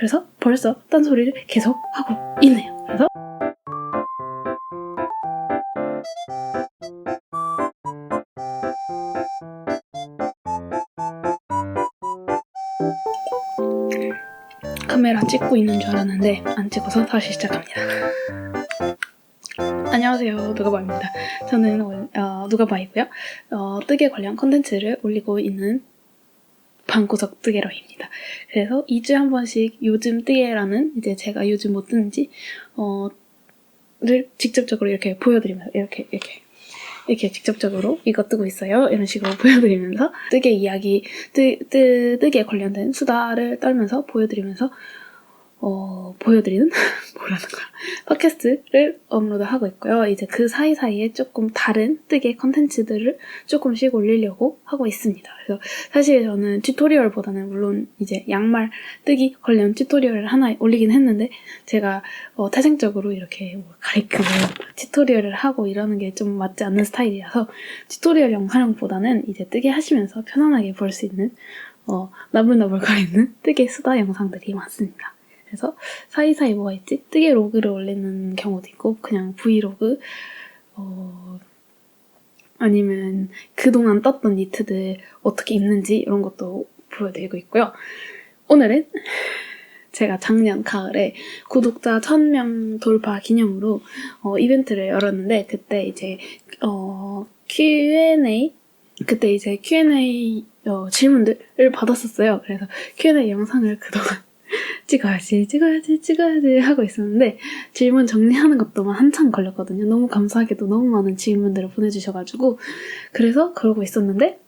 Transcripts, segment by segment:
그래서 벌써 딴소리를 계속 하고 있네요. 그래서 카메라 찍고 있는 줄 알았는데 안 찍어서 다시 시작합니다. 안녕하세요, 누가바입니다. 저는 누가바이고요. 뜨개 관련 컨텐츠를 올리고 있는 방구석 뜨개러입니다. 그래서 2주에 한 번씩 요즘 뜨개라는 이제 제가 요즘 뭐 뜨는지 를 직접적으로 이렇게 보여드리면서 이렇게 직접적으로 이거 뜨고 있어요 이런 식으로 보여드리면서 뜨개 이야기, 뜨개에 관련된 수다를 떨면서 보여드리면서 보여드리는 뭐라는 거야, 팟캐스트를 업로드하고 있고요. 이제 그 사이사이에 조금 다른 뜨개 컨텐츠들을 조금씩 올리려고 하고 있습니다. 그래서 사실 저는 튜토리얼보다는 물론 이제 양말 뜨기 관련 튜토리얼을 하나 올리긴 했는데 제가 태생적으로 이렇게 뭐 가리키고 튜토리얼을 하고 이러는 게 좀 맞지 않는 스타일이라서 튜토리얼 영상보다는 이제 뜨개 하시면서 편안하게 볼 수 있는 나불나불거리는 뜨개 수다 영상들이 많습니다. 그래서 사이사이 뭐가 있지? 뜨개 로그를 올리는 경우도 있고 그냥 브이로그 아니면 그동안 떴던 니트들 어떻게 입는지 이런 것도 보여드리고 있고요. 오늘은 제가 작년 가을에 구독자 1000명 돌파 기념으로 이벤트를 열었는데 그때 이제 Q&A 그때 이제 Q&A 질문들을 받았었어요. 그래서 Q&A 영상을 그동안 찍어야지 하고 있었는데 질문 정리하는 것도만 한참 걸렸거든요. 너무 감사하게도 너무 많은 질문들을 보내주셔가지고 그래서 그러고 있었는데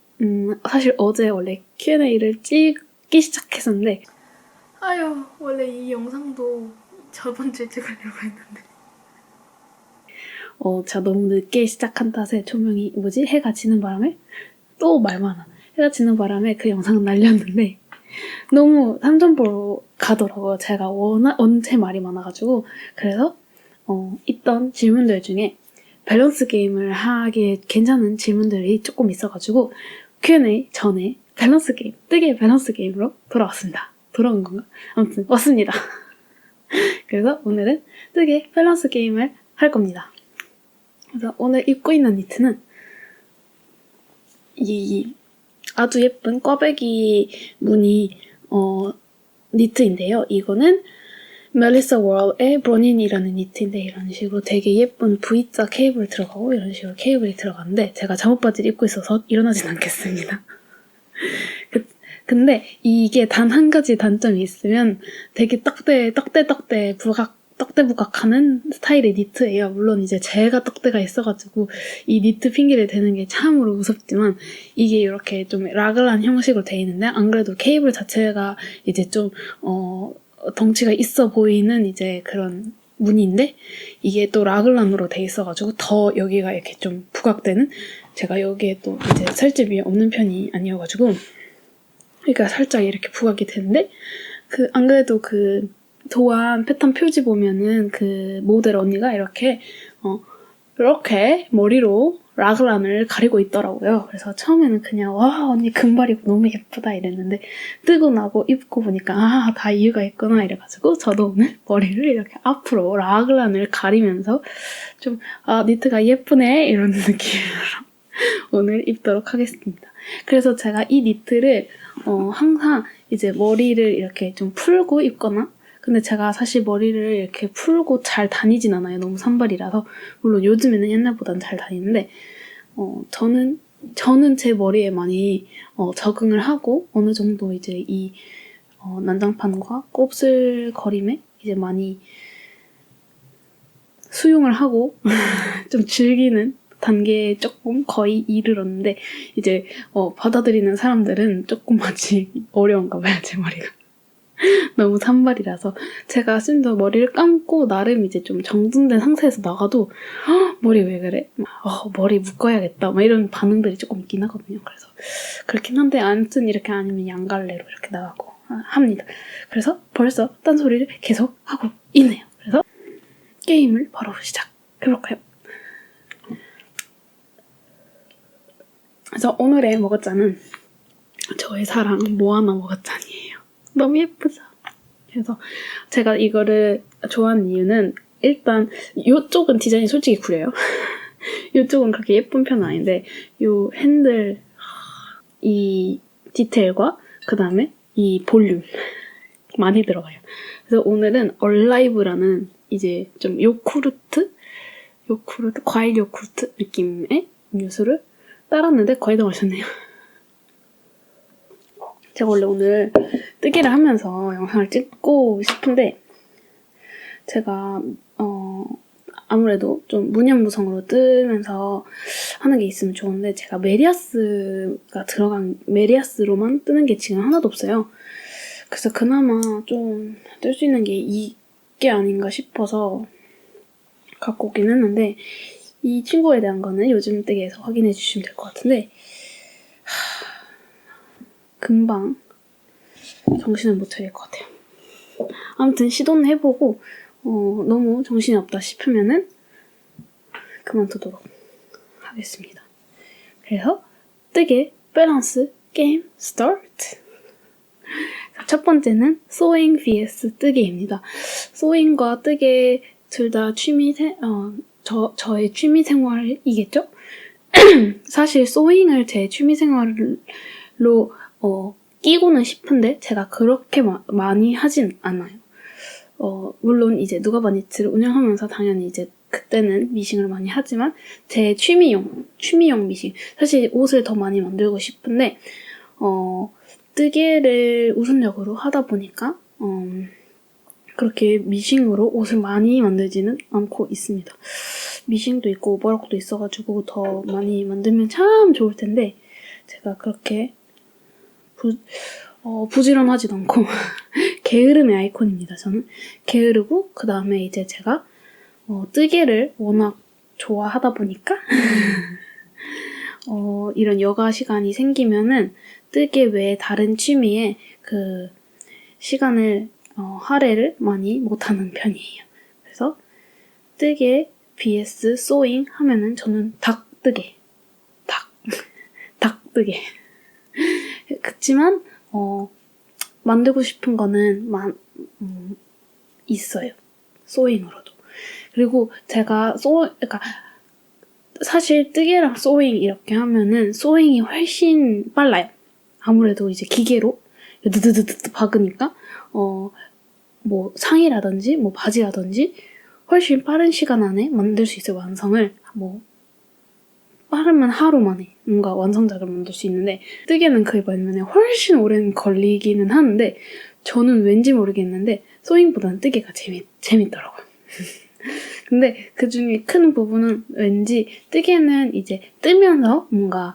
사실 어제 원래 Q&A를 찍기 시작했었는데 원래 이 영상도 저번 주에 찍으려고 했는데 제가 너무 늦게 시작한 탓에 조명이 해가 지는 바람에 또 말 많아. 해가 지는 바람에 그 영상은 날렸는데 너무 3점보로 가더라고요. 제가 원체 말이 많아가지고. 그래서 있던 질문들 중에 밸런스 게임을 하기에 괜찮은 질문들이 조금 있어가지고 Q&A 전에 밸런스 게임, 뜨개 밸런스 게임으로 돌아왔습니다. 돌아온 건가? 아무튼 왔습니다. 그래서 오늘은 뜨개 밸런스 게임을 할 겁니다. 그래서 오늘 입고 있는 니트는 이 아주 예쁜 꽈배기 무늬 니트인데요. 이거는 멜리사 월의 버닌이라는 니트인데 이런 식으로 되게 예쁜 V자 케이블 들어가고 이런 식으로 케이블이 들어가는데 제가 잠옷 바지를 입고 있어서 일어나진 않겠습니다. 근데 이게 단 한 가지 단점이 있으면 되게 떡대부각하는 스타일의 니트예요. 물론 이제 제가 떡대가 있어가지고 이 니트 핑계를 대는 게 참으로 무섭지만 이게 이렇게 좀 라글란 형식으로 돼 있는데 안 그래도 케이블 자체가 이제 좀 덩치가 있어 보이는 이제 그런 무늬인데 이게 또 라글란으로 돼 있어가지고 더 여기가 이렇게 좀 부각되는, 제가 여기에 또 이제 살집이 없는 편이 아니어가지고 그러니까 살짝 이렇게 부각이 되는데 안 그래도 도안 패턴 표지 보면은 그 모델 언니가 이렇게 머리로 라글란을 가리고 있더라고요. 그래서 처음에는 그냥 와 언니 금발이고 너무 예쁘다 이랬는데 뜨고 나고 입고 보니까 다 이유가 있구나 이래가지고 저도 오늘 머리를 이렇게 앞으로 라글란을 가리면서 좀 니트가 예쁘네 이런 느낌으로 오늘 입도록 하겠습니다. 그래서 제가 이 니트를 항상 이제 머리를 이렇게 좀 풀고 입거나, 근데 제가 사실 머리를 이렇게 풀고 잘 다니진 않아요. 너무 산발이라서. 물론 요즘에는 옛날보다는 잘 다니는데 저는 제 머리에 많이 적응을 하고 어느 정도 이제 이 난장판과 곱슬거림에 이제 많이 수용을 하고 좀 즐기는 단계에 조금 거의 이르렀는데 이제 받아들이는 사람들은 조금 아직 어려운가 봐요. 제 머리가 너무 산발이라서 제가 심지어 머리를 감고 나름 이제 좀 정돈된 상태에서 나가도 머리 왜 그래? 머리 묶어야겠다 막 이런 반응들이 조금 있긴 하거든요. 그래서 그렇긴 한데 아무튼 이렇게 아니면 양갈래로 이렇게 나가고 합니다. 그래서 벌써 딴소리를 계속 하고 있네요. 그래서 게임을 바로 시작해볼까요? 그래서 오늘의 먹었자는 저의 사랑 모아나 먹었잔이에요. 너무 예쁘죠? 그래서 제가 이거를 좋아하는 이유는 일단 이쪽은 디자인이 솔직히 구려요. 이쪽은 그렇게 예쁜 편은 아닌데 요 핸들 이 디테일과 그 다음에 이 볼륨 많이 들어가요. 그래서 오늘은 얼라이브라는 이제 좀 요구르트 과일 요구르트 느낌의 음료수를 따랐는데 거의 다 마셨네요. 제가 원래 오늘 뜨개를 하면서 영상을 찍고 싶은데 제가 아무래도 좀 무념무성으로 뜨면서 하는 게 있으면 좋은데 제가 메리아스가 들어간 메리아스로만 뜨는 게 지금 하나도 없어요. 그래서 그나마 좀 뜰 수 있는 게 이게 아닌가 싶어서 갖고 오긴 했는데 이 친구에 대한 거는 요즘 뜨개에서 확인해 주시면 될 것 같은데 금방 정신을 못 차릴 것 같아요. 아무튼 시도는 해보고 너무 정신이 없다 싶으면은 그만두도록 하겠습니다. 그래서 뜨개 밸런스 게임 스타트! 첫 번째는 소잉 vs 뜨개입니다. 소잉과 뜨개 둘 다 저의 취미 생활이겠죠? 사실 소잉을 제 취미 생활로 끼고는 싶은데 제가 그렇게 많이 하진 않아요. 물론 이제 누가바 니트를 운영하면서 당연히 이제 그때는 미싱을 많이 하지만 제 취미용 미싱. 사실 옷을 더 많이 만들고 싶은데 뜨개를 우선적으로 하다 보니까 그렇게 미싱으로 옷을 많이 만들지는 않고 있습니다. 미싱도 있고 오버록도 있어가지고 더 많이 만들면 참 좋을 텐데 제가 그렇게 부지런하지도 않고 게으름의 아이콘입니다. 저는 게으르고 그 다음에 이제 제가 뜨개를 워낙 좋아하다 보니까 이런 여가 시간이 생기면은 뜨개 외에 다른 취미에 그 시간을 할애를 많이 못하는 편이에요. 그래서 뜨개 vs 소잉 하면은 저는 닭뜨개 닭뜨개 그치만 만들고 싶은 거는 있어요. 소잉으로도. 그리고 제가 그러니까 사실 뜨개랑 소잉 이렇게 하면은 소잉이 훨씬 빨라요. 아무래도 이제 기계로 드드드드 박으니까 뭐 상의라든지 뭐 바지라든지 훨씬 빠른 시간 안에 만들 수 있어요. 완성을 빠르면 하루 만에 뭔가 완성작을 만들 수 있는데 뜨개는 그에 반면에 훨씬 오래 걸리기는 하는데 저는 왠지 모르겠는데 소잉보다는 뜨개가 재밌더라고요. 근데 그 중에 큰 부분은 왠지 뜨개는 이제 뜨면서 뭔가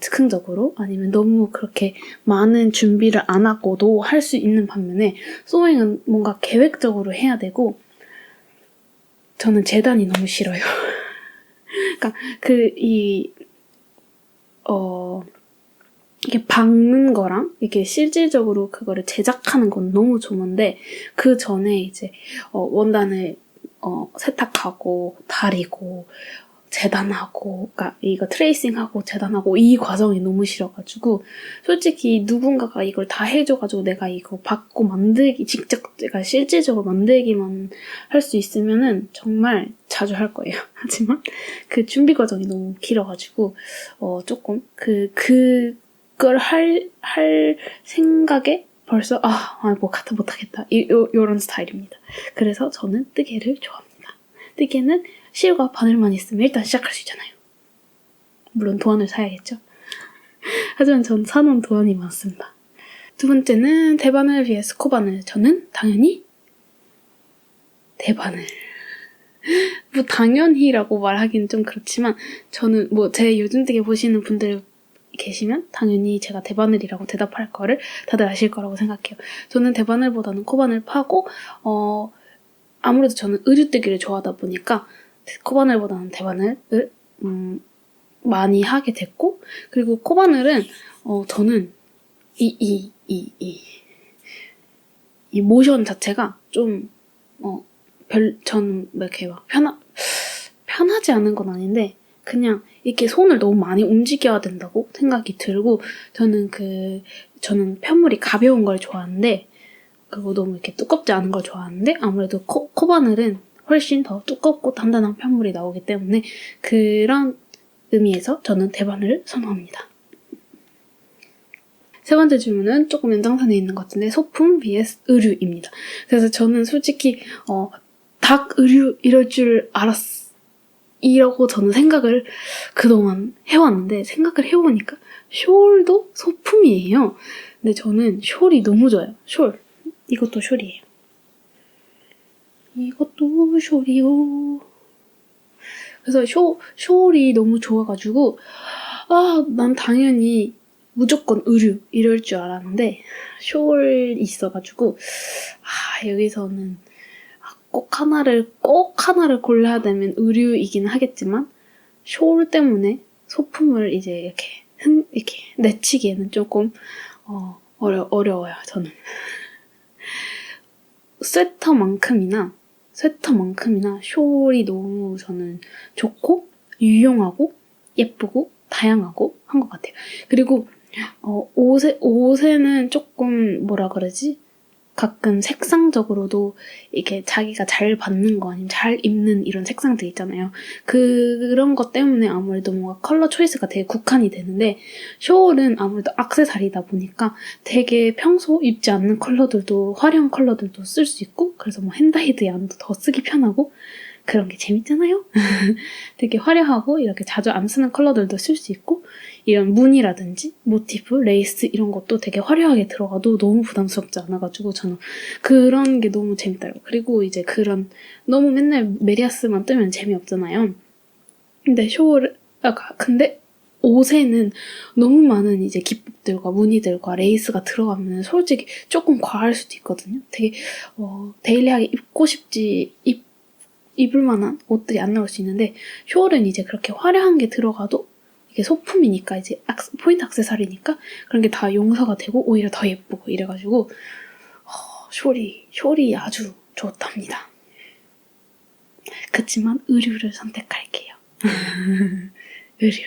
즉흥적으로 아니면 너무 그렇게 많은 준비를 안 하고도 할 수 있는 반면에 소잉은 뭔가 계획적으로 해야 되고 저는 재단이 너무 싫어요. 그러니까 이게 박는 거랑 이렇게 실질적으로 그거를 제작하는 건 너무 좋은데 그 전에 이제 원단을 세탁하고 다리고 재단하고 그러니까 이거 트레이싱하고 재단하고 이 과정이 너무 싫어가지고 솔직히 누군가가 이걸 다 해줘가지고 내가 이거 받고 직접 내가 실질적으로 만들기만 할 수 있으면은 정말 자주 할 거예요. 하지만 그 준비 과정이 너무 길어가지고 조금 그걸 할 생각에 벌써 못하겠다 이런 스타일입니다. 그래서 저는 뜨개를 좋아합니다. 뜨개는 실과 바늘만 있으면 일단 시작할 수 있잖아요. 물론 도안을 사야겠죠. 하지만 전 사놓은 도안이 많습니다. 두 번째는 대바늘 vs 코바늘. 저는 당연히 대바늘. 뭐 당연히라고 말하기는 좀 그렇지만 저는 제 요즘 뜨개 보시는 분들 계시면 당연히 제가 대바늘이라고 대답할 거를 다들 아실 거라고 생각해요. 저는 대바늘보다는 코바늘 파고 아무래도 저는 의류뜨기를 좋아하다 보니까 코바늘보다는 대바늘을 많이 하게 됐고 그리고 코바늘은 저는 이 모션 자체가 좀 저는 이렇게 막 편하지 않은 건 아닌데 그냥 이렇게 손을 너무 많이 움직여야 된다고 생각이 들고 저는 편물이 가벼운 걸 좋아하는데 그리고 너무 이렇게 두껍지 않은 걸 좋아하는데 아무래도 코바늘은 훨씬 더 두껍고 단단한 편물이 나오기 때문에 그런 의미에서 저는 대바늘을 선호합니다. 세 번째 질문은 조금 연장선에 있는 것 같은데 소품 vs 의류입니다. 그래서 저는 솔직히 닭 의류 이럴 줄 이라고 저는 생각을 그동안 해왔는데 생각을 해보니까 숄도 소품이에요. 근데 저는 숄이 너무 좋아요. 숄. 이것도 숄이에요. 이것도 숄이요. 그래서 숄이 너무 좋아가지고 난 당연히 무조건 의류 이럴 줄 알았는데 숄이 있어가지고 여기서는 꼭 하나를 골라야 되면 의류이긴 하겠지만 숄 때문에 소품을 이제 이렇게 내치기에는 조금 어려워요. 저는 스웨터만큼이나 숄이 너무 저는 좋고 유용하고 예쁘고 다양하고 한 것 같아요. 그리고 옷에는 조금 뭐라 그러지? 가끔 색상적으로도 이렇게 자기가 잘 받는 거 아니면 잘 입는 이런 색상들 있잖아요. 그런 것 때문에 아무래도 뭔가 컬러 초이스가 되게 국한이 되는데 숄은 아무래도 액세서리다 보니까 되게 평소 입지 않는 컬러들도 화려한 컬러들도 쓸 수 있고 그래서 뭐 핸드메이드 양도 더 쓰기 편하고 그런 게 재밌잖아요? 되게 화려하고 이렇게 자주 안 쓰는 컬러들도 쓸 수 있고 이런 무늬라든지 모티프, 레이스 이런 것도 되게 화려하게 들어가도 너무 부담스럽지 않아가지고 저는 그런 게 너무 재밌더라고요. 그리고 이제 그런 너무 맨날 메리아스만 뜨면 재미없잖아요. 근데 옷에는 너무 많은 이제 기법들과 무늬들과 레이스가 들어가면 솔직히 조금 과할 수도 있거든요. 되게 데일리하게 입을 만한 옷들이 안 나올 수 있는데 숄은 이제 그렇게 화려한 게 들어가도 이게 소품이니까 이제 포인트 액세서리니까 그런 게 다 용서가 되고 오히려 더 예쁘고 이래가지고 숄이 아주 좋답니다. 그치만 의류를 선택할게요. 의류.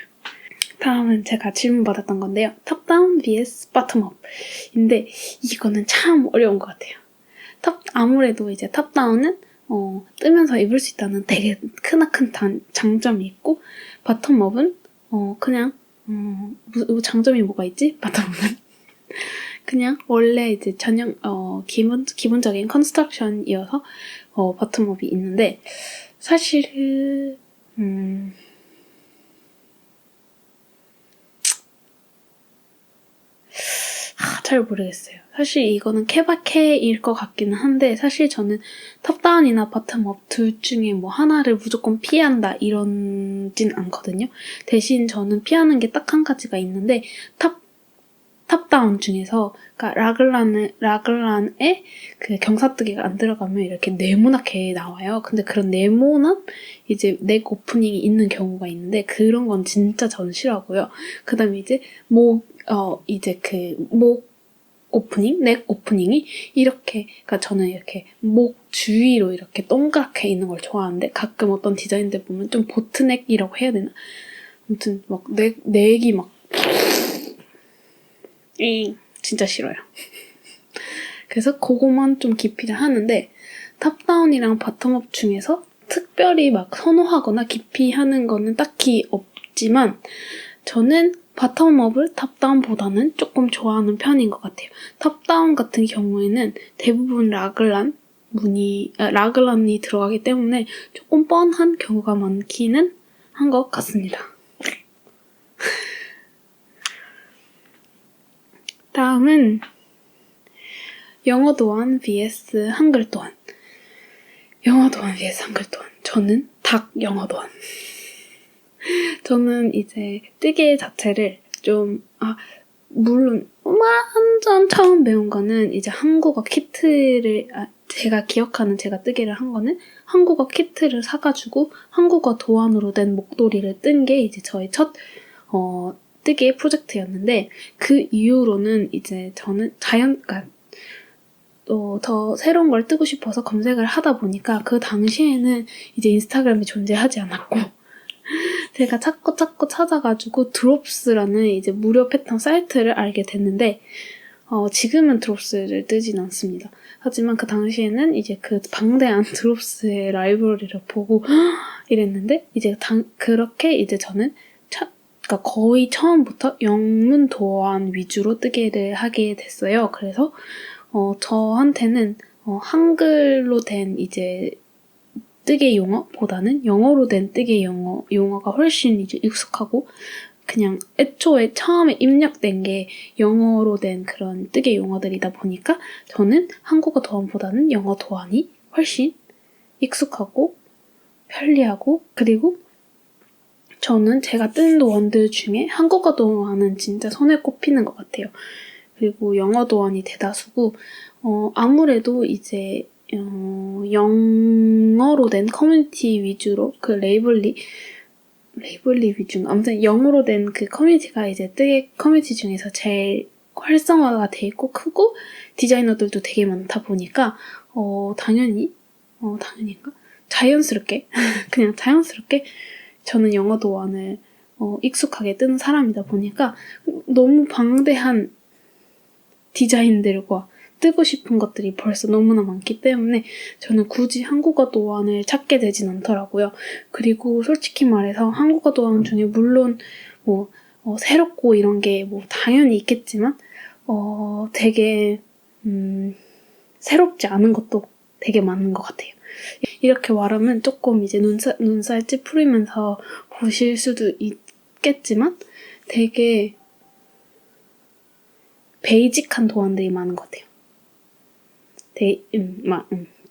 다음은 제가 질문 받았던 건데요. 탑다운 vs 바텀업인데 이거는 참 어려운 것 같아요. 아무래도 이제 탑다운은 뜨면서 입을 수 있다는 되게 크나큰 장점이 있고 바텀업은 그냥 장점이 뭐가 있지? 바텀업은 그냥 원래 이제 기본적인 컨스트럭션이어서 바텀업이 있는데 사실 잘 모르겠어요. 사실 이거는 케바케일 것 같기는 한데 사실 저는 탑다운이나 바텀업 둘 중에 뭐 하나를 무조건 피한다 이런진 않거든요. 대신 저는 피하는 게 딱 한 가지가 있는데 탑다운 중에서 그러니까 라글란에 그 경사뜨기가 안 들어가면 이렇게 네모나게 나와요. 근데 그런 네모난 이제 넥 오프닝이 있는 경우가 있는데 그런 건 진짜 전 싫어하고요. 그다음에 이제 목 오프닝, 넥 오프닝이 이렇게, 그러니까 저는 이렇게 목 주위로 이렇게 동그랗게 있는 걸 좋아하는데 가끔 어떤 디자인들 보면 좀 보트넥이라고 해야 되나? 아무튼 막 넥이 막 진짜 싫어요. 그래서 그거만 좀 기피를 하는데 탑다운이랑 바텀업 중에서 특별히 막 선호하거나 기피하는 거는 딱히 없지만 저는 바텀업을 탑다운보다는 조금 좋아하는 편인 것 같아요. 탑다운 같은 경우에는 대부분 라글란이 들어가기 때문에 조금 뻔한 경우가 많기는 한 것 같습니다. 다음은 영어 도안 vs 한글 도안. 영어 도안 vs 한글 도안. 저는 닭 영어 도안. 저는 이제 뜨개 자체를 물론 완전 처음 배운 거는 이제 한국어 키트를 제가 뜨개를 한 거는 한국어 키트를 사가지고 한국어 도안으로 된 목도리를 뜬 게 이제 저의 첫 뜨개 프로젝트였는데 그 이후로는 이제 저는 더 새로운 걸 뜨고 싶어서 검색을 하다 보니까 그 당시에는 이제 인스타그램이 존재하지 않았고 제가 찾고 찾아가지고 드롭스라는 이제 무료 패턴 사이트를 알게 됐는데 지금은 드롭스를 뜨진 않습니다. 하지만 그 당시에는 이제 그 방대한 드롭스의 라이브러리를 보고 이랬는데 이제 그렇게 이제 저는 그러니까 거의 처음부터 영문 도안 위주로 뜨개를 하게 됐어요. 그래서 저한테는 한글로 된 이제 뜨개 용어보다는 영어로 된 뜨개 용어가 훨씬 이제 익숙하고 그냥 애초에 처음에 입력된 게 영어로 된 그런 뜨개 용어들이다 보니까 저는 한국어 도안보다는 영어 도안이 훨씬 익숙하고 편리하고 그리고 저는 제가 뜬 도안들 중에 한국어 도안은 진짜 손에 꼽히는 것 같아요. 그리고 영어 도안이 대다수고 아무래도 이제 영어로 된 커뮤니티 위주로 그 레이블리 위주인가? 아무튼 영어로 된 그 커뮤니티가 이제 뜨개 커뮤니티 중에서 제일 활성화가 돼 있고 크고 디자이너들도 되게 많다 보니까 당연히인가? 자연스럽게 그냥 자연스럽게 저는 영어 도안을 익숙하게 뜨는 사람이다 보니까 너무 방대한 디자인들과 뜨고 싶은 것들이 벌써 너무나 많기 때문에 저는 굳이 한국어 도안을 찾게 되진 않더라고요. 그리고 솔직히 말해서 한국어 도안 중에 물론 새롭고 이런 게 당연히 있겠지만 되게 새롭지 않은 것도 되게 많은 것 같아요. 이렇게 말하면 조금 이제 눈살 찌푸리면서 보실 수도 있겠지만 되게 베이직한 도안들이 많은 것 같아요.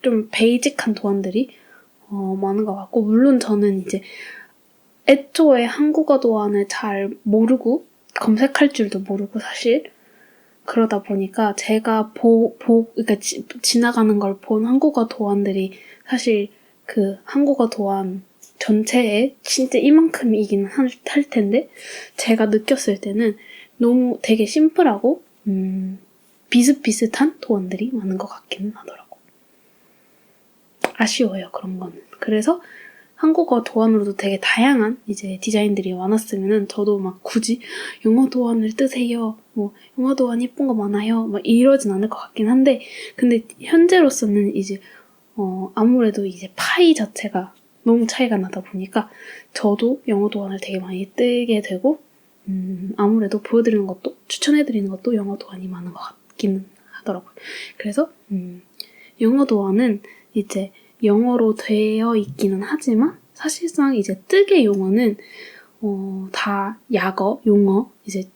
좀 베이직한 도안들이 많은 것 같고 물론 저는 이제 애초에 한국어 도안을 잘 모르고 검색할 줄도 모르고 사실 그러다 보니까 제가 그러니까 지나가는 걸 본 한국어 도안들이 사실 그 한국어 도안 전체에 진짜 이만큼이긴 할 텐데 제가 느꼈을 때는 너무 되게 심플하고 비슷비슷한 도안들이 많은 것 같기는 하더라고. 아쉬워요, 그런 거는. 그래서 한국어 도안으로도 되게 다양한 이제 디자인들이 많았으면은 저도 막 굳이 영어 도안을 뜨세요. 영어 도안 예쁜 거 많아요. 막 이러진 않을 것 같긴 한데 근데 현재로서는 이제 아무래도 이제 파이 자체가 너무 차이가 나다 보니까 저도 영어 도안을 되게 많이 뜨게 되고 아무래도 보여드리는 것도 추천해드리는 것도 영어 도안이 많은 것 같기는 하더라고요. 그래서 영어 도안은 이제 영어로 되어 있기는 하지만 사실상 이제 뜨개 용어는 다 약어, 용어 이제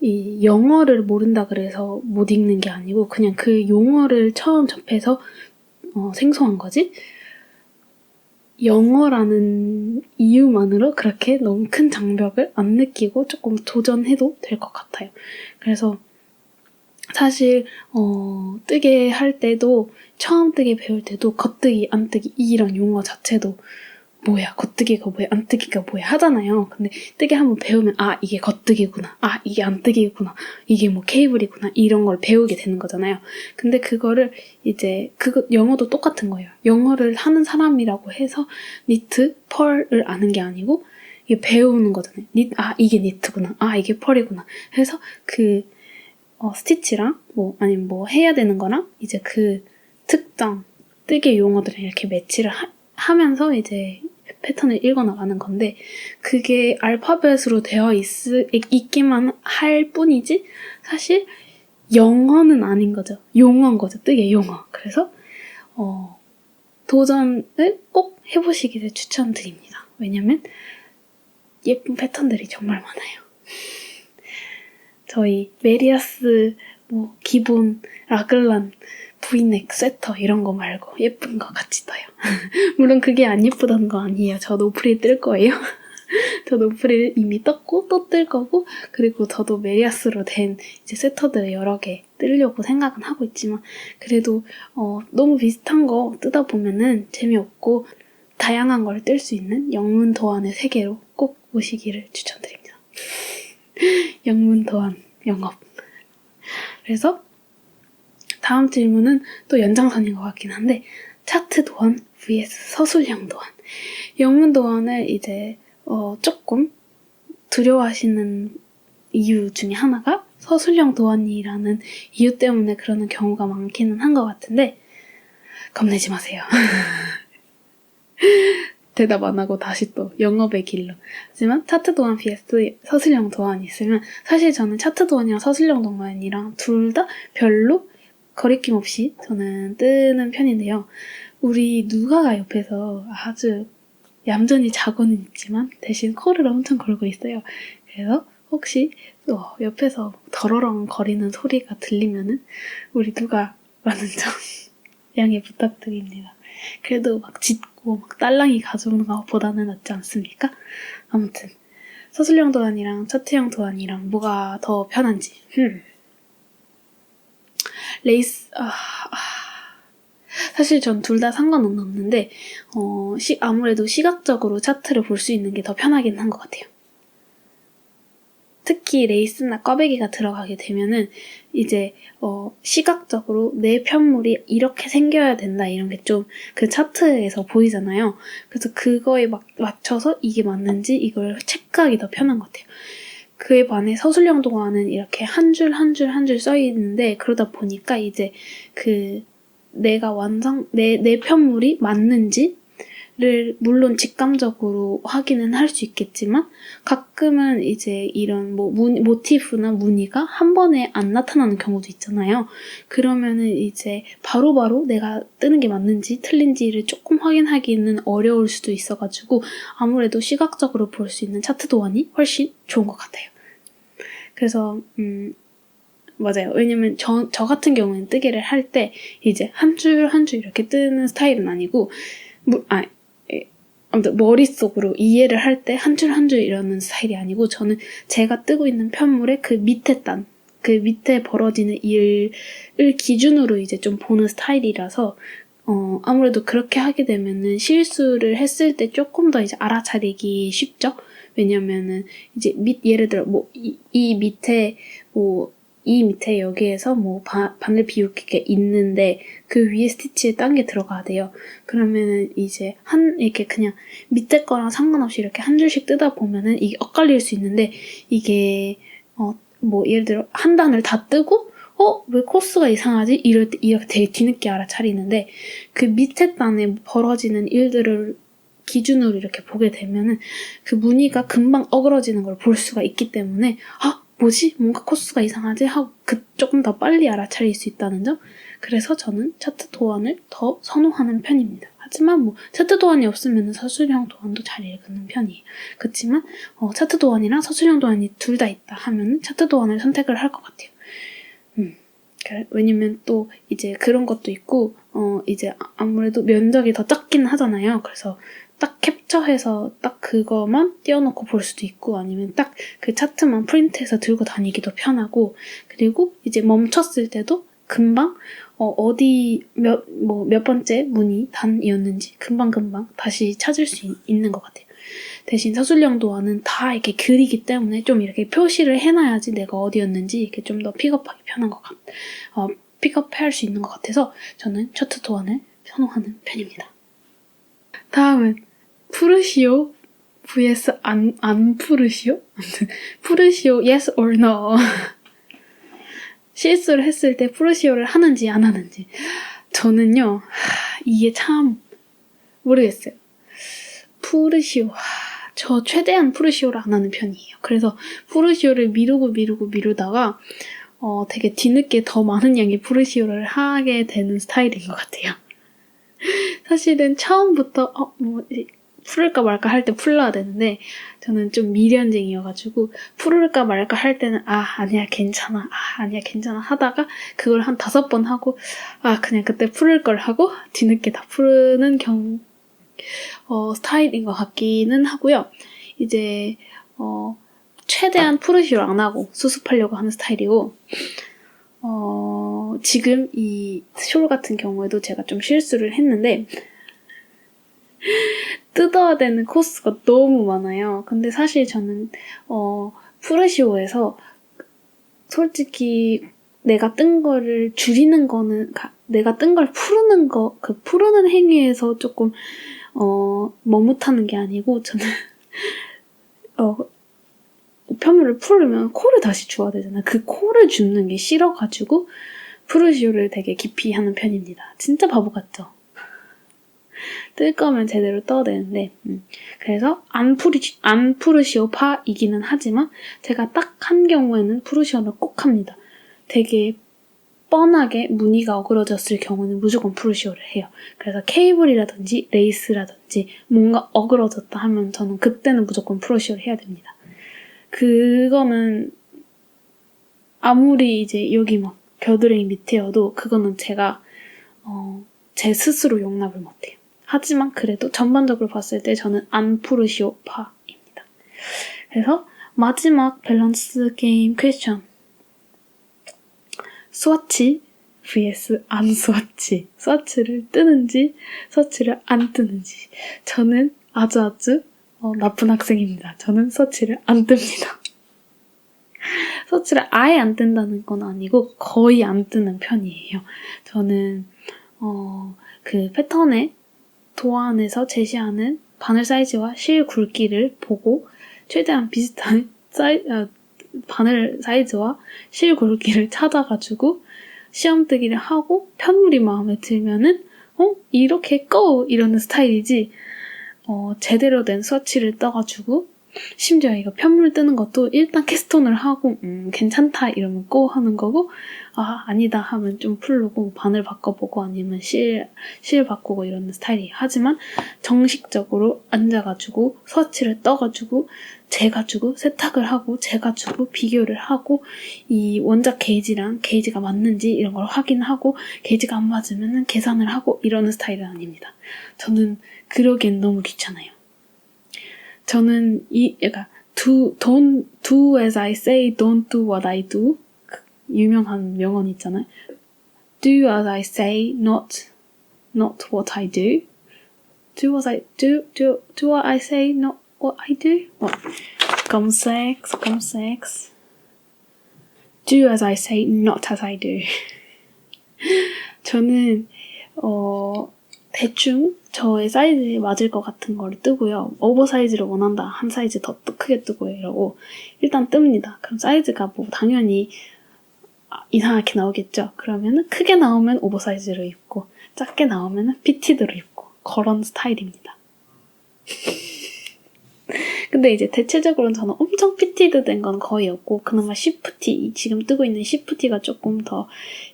이 영어를 모른다 그래서 못 읽는 게 아니고 그냥 그 용어를 처음 접해서 생소한 거지. 영어라는 이유만으로 그렇게 너무 큰 장벽을 안 느끼고 조금 도전해도 될 것 같아요. 그래서 사실 뜨개 할 때도 처음 뜨개 배울 때도 겉뜨기, 안뜨기 이런 용어 자체도 뭐야 겉뜨기가 뭐야 안뜨기가 뭐야 하잖아요. 근데 뜨개 한번 배우면 이게 겉뜨기구나, 이게 안뜨기구나, 이게 케이블이구나 이런 걸 배우게 되는 거잖아요. 근데 그거를 이제 영어도 똑같은 거예요. 영어를 하는 사람이라고 해서 니트, 펄을 아는 게 아니고 이게 배우는 거잖아요. 이게 니트구나, 이게 펄이구나 해서 스티치랑 아니면 해야 되는 거랑 이제 그 특정 뜨개 용어들을 이렇게 매치를 하면서 이제 패턴을 읽어나가는 건데 그게 알파벳으로 되어 있기만 할 뿐이지 사실 영어는 아닌 거죠. 용어인 거죠. 뜨개 용어. 그래서 도전을 꼭 해보시기를 추천드립니다. 왜냐면 예쁜 패턴들이 정말 많아요. 저희 메리아스 기본 라글란 브이넥 세터 이런 거 말고 예쁜 거 같이 떠요. 물론 그게 안 예쁘다는 거 아니에요. 저 노프릴 뜰 거예요. 저 노프릴 이미 떴고 또 뜰 거고 그리고 저도 메리아스로 된 이제 세터들을 여러 개 뜨려고 생각은 하고 있지만 그래도 너무 비슷한 거 뜨다 보면은 재미없고 다양한 걸 뜰 수 있는 영문 도안의 세계로 꼭 오시기를 추천드립니다. 영문 도안 영업. 그래서 다음 질문은 또 연장선인 것 같긴 한데 차트 도안 vs 서술형 도안. 영문 도안을 이제 조금 두려워하시는 이유 중에 하나가 서술형 도안이라는 이유 때문에 그러는 경우가 많기는 한 것 같은데 겁내지 마세요. 대답 안 하고 다시 또 영업의 길로. 하지만 차트 도안 vs 서술형 도안이 있으면 사실 저는 차트 도안이랑 서술형 도안이랑 둘 다 별로 거리낌 없이 저는 뜨는 편인데요. 우리 누가가 옆에서 아주 얌전히 자고는 있지만 대신 코를 엄청 골고 있어요. 그래서 혹시 옆에서 더러렁 거리는 소리가 들리면은 우리 누가라는 점 양해 부탁드립니다. 그래도 막 짖고 막 딸랑이 가져오는 것보다는 낫지 않습니까? 아무튼 서술형 도안이랑 차트형 도안이랑 뭐가 더 편한지. 레이스 사실 전 둘 다 상관은 없는데 아무래도 시각적으로 차트를 볼 수 있는 게 더 편하긴 한 것 같아요. 특히 레이스나 꽈배기가 들어가게 되면은 이제 시각적으로 내 편물이 이렇게 생겨야 된다 이런 게 좀 그 차트에서 보이잖아요. 그래서 그거에 맞춰서 이게 맞는지 이걸 체크하기 더 편한 것 같아요. 그에 반해 서술형 도안은 이렇게 한 줄 한 줄 한 줄 써 있는데 그러다 보니까 이제 내가 내 편물이 맞는지를 물론 직감적으로 확인은 할 수 있겠지만 가끔은 이제 이런 모티프나 무늬가 한 번에 안 나타나는 경우도 있잖아요. 그러면은 이제 바로바로 내가 뜨는 게 맞는지 틀린지를 조금 확인하기는 어려울 수도 있어가지고 아무래도 시각적으로 볼 수 있는 차트 도안이 훨씬 좋은 것 같아요. 그래서 맞아요. 왜냐면 저 같은 경우에는 뜨개를 할 때 이제 한 줄 한 줄 이렇게 뜨는 스타일은 아니고 아무튼 머릿속으로 이해를 할 때 한 줄 한 줄 이러는 스타일이 아니고 저는 제가 뜨고 있는 편물의 그 밑에 벌어지는 일을 기준으로 이제 좀 보는 스타일이라서 아무래도 그렇게 하게 되면은 실수를 했을 때 조금 더 이제 알아차리기 쉽죠? 왜냐면은 이제 예를 들어 이 밑에 여기에서 바늘 비웃기게 있는데 그 위에 스티치에 딴 게 들어가야 돼요. 그러면은 이제 이렇게 그냥 밑에 거랑 상관없이 이렇게 한 줄씩 뜨다 보면은 이게 엇갈릴 수 있는데 이게 예를 들어 한 단을 다 뜨고 왜 코스가 이상하지? 이럴 때 이렇게 되게 뒤늦게 알아차리는데 그 밑에 단에 벌어지는 일들을 기준으로 이렇게 보게 되면은 그 무늬가 금방 어그러지는 걸 볼 수가 있기 때문에 뭐지? 뭔가 코스가 이상하지? 하고 조금 더 빨리 알아차릴 수 있다는 점? 그래서 저는 차트 도안을 더 선호하는 편입니다. 하지만 차트 도안이 없으면 서술형 도안도 잘 읽는 편이에요. 그렇지만 차트 도안이랑 서술형 도안이 둘 다 있다 하면은 차트 도안을 선택을 할 것 같아요. 왜냐면 또 이제 그런 것도 있고 이제 아무래도 면적이 더 작긴 하잖아요. 그래서 딱 캡처해서 딱 그거만 띄워놓고 볼 수도 있고 아니면 딱 그 차트만 프린트해서 들고 다니기도 편하고 그리고 이제 멈췄을 때도 금방 몇 번째 무늬 단이었는지 금방금방 다시 찾을 수 있는 것 같아요. 대신 서술형 도안은 다 이렇게 그리기 때문에 좀 이렇게 표시를 해놔야지 내가 어디였는지 이렇게 좀 더 픽업하기 편한 것 픽업할 수 있는 것 같아서 저는 차트 도안을 선호하는 편입니다. 다음은 푸르시오 vs 안 푸르시오? 푸르시오 yes or no. 실수를 했을 때 푸르시오를 하는지 안 하는지. 저는요, 이게 참 모르겠어요. 푸르시오. 저 최대한 푸르시오를 안 하는 편이에요. 그래서 푸르시오를 미루다가 되게 뒤늦게 더 많은 양의 푸르시오를 하게 되는 스타일인 것 같아요. 사실은 처음부터 풀을까 말까 할 때 풀러야 되는데 저는 좀 미련쟁이여가지고 풀을까 말까 할 때는 아니야 괜찮아 하다가 그걸 한 5번 하고 그냥 그때 풀을 걸 하고 뒤늦게 다 푸는 스타일인 것 같기는 하고요. 이제 최대한 푸르시오 안 하고 수습하려고 하는 스타일이고 지금 이 숄 같은 경우에도 제가 좀 실수를 했는데 뜯어야 되는 코스가 너무 많아요. 근데 사실 저는 푸르시오에서 솔직히 내가 뜬 거를 줄이는 거는 내가 뜬 걸 푸르는 거 그 푸르는 행위에서 조금 머뭇하는 게 아니고 저는 편물을 풀으면 코를 다시 주워야 되잖아요. 그 코를 줍는 게 싫어가지고 프루시오를 되게 깊이 하는 편입니다. 진짜 바보 같죠? 뜰 거면 제대로 떠야 되는데 그래서 안 프루시오파이기는 하지만 제가 딱 한 경우에는 프루시오를 꼭 합니다. 되게 뻔하게 무늬가 어그러졌을 경우는 무조건 프루시오를 해요. 그래서 케이블이라든지 레이스라든지 뭔가 어그러졌다 하면 저는 그때는 무조건 프루시오를 해야 됩니다. 그거는 아무리 이제 여기 막 겨드랑이 밑에여도 그거는 제가 제 스스로 용납을 못해요. 하지만 그래도 전반적으로 봤을 때 저는 안 프루시오파입니다. 그래서 마지막 밸런스 게임 퀘스천. 스와치 vs 안 스와치. 스와치를 뜨는지 스와치를 안 뜨는지. 저는 아주 나쁜 학생입니다. 저는 스와치를 안 뜹니다. 스와치를 아예 안 뜬다는 건 아니고 거의 안 뜨는 편이에요. 저는 그 패턴의 도안에서 제시하는 바늘 사이즈와 실 굵기를 보고 최대한 비슷한 바늘 사이즈와 실 굵기를 찾아가지고 시험 뜨기를 하고 편물이 마음에 들면은 이렇게 이러는 스타일이지 제대로 된 스와치를 떠가지고 심지어 이거 편물 뜨는 것도 일단 캐스톤을 하고 괜찮다 이러면 하는 거고 아니다 하면 좀 풀르고 바늘 바꿔보고 아니면 실 바꾸고 이러는 스타일이에요. 하지만 정식적으로 앉아가지고 스와치를 떠가지고 재가지고 세탁을 하고 재가지고 비교를 하고 이 원작 게이지랑 게이지가 맞는지 이런 걸 확인하고 게이지가 안 맞으면 계산을 하고 이러는 스타일은 아닙니다. 저는 그러기엔 너무 귀찮아요. 저는 그러니까 don't do as I say, don't do what I do. 그 유명한 명언 있잖아요. Do as I say, not what I do. Do what I say, not what I do. 검색스. Do as I say, not as I do. 저는 대충 저의 사이즈에 맞을 것 같은 거를 뜨고요. 오버사이즈를 원한다. 한 사이즈 더 크게 뜨고 이러고 일단 뜹니다. 그럼 사이즈가 뭐 당연히 이상하게 나오겠죠. 그러면은 크게 나오면 오버사이즈로 입고 작게 나오면 피티드로 입고 그런 스타일입니다. 근데 이제 대체적으로는 저는 엄청 피티드 된 건 거의 없고 그나마 시프티 지금 뜨고 있는 시프티가 조금 더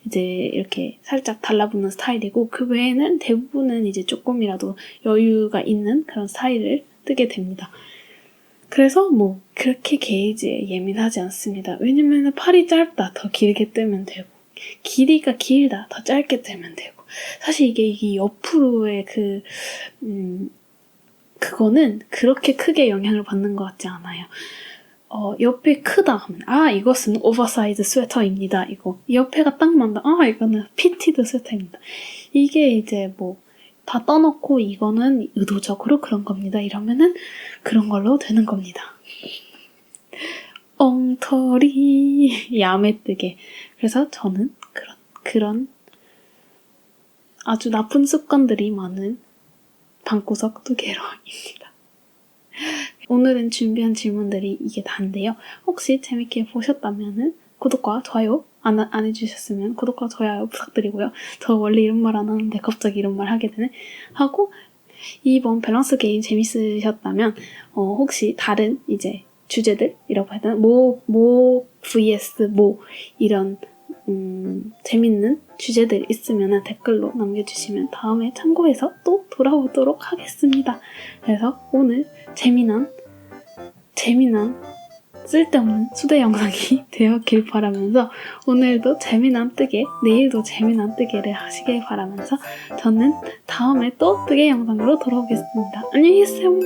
이제 이렇게 살짝 달라붙는 스타일이고 그 외에는 대부분은 이제 조금이라도 여유가 있는 그런 스타일을 뜨게 됩니다. 그래서 뭐 그렇게 게이지에 예민하지 않습니다. 왜냐면 팔이 짧다 더 길게 뜨면 되고 길이가 길다 더 짧게 뜨면 되고 사실 이게 옆으로의 그거는 그렇게 크게 영향을 받는 것 같지 않아요. 옆에 크다 하면 이것은 오버사이즈 스웨터입니다. 이거 옆에가 딱 맞다. 이거는 피티드 스웨터입니다. 이게 이제 뭐 다 떠놓고 이거는 의도적으로 그런 겁니다. 이러면은 그런 걸로 되는 겁니다. 엉터리 야매뜨게. 그래서 저는 그런 아주 나쁜 습관들이 많은 방구석 두개로입니다. 오늘은 준비한 질문들이 이게 다인데요. 혹시 재밌게 보셨다면 구독과 좋아요 안 해주셨으면 구독과 좋아요 부탁드리고요. 저 원래 이런 말 안 하는데 갑자기 이런 말 하게 되네. 하고 이번 밸런스 게임 재밌으셨다면 혹시 다른 이제 주제들이라고 해야 되나? 뭐 vs 뭐 이런 재밌는 주제들 있으면 댓글로 남겨주시면 다음에 참고해서 또 돌아오도록 하겠습니다. 그래서 오늘 재미난 쓸데없는 수대 영상이 되었길 바라면서 오늘도 재미난 뜨개, 내일도 재미난 뜨개를 하시길 바라면서 저는 다음에 또 뜨개 영상으로 돌아오겠습니다. 안녕히 계세요.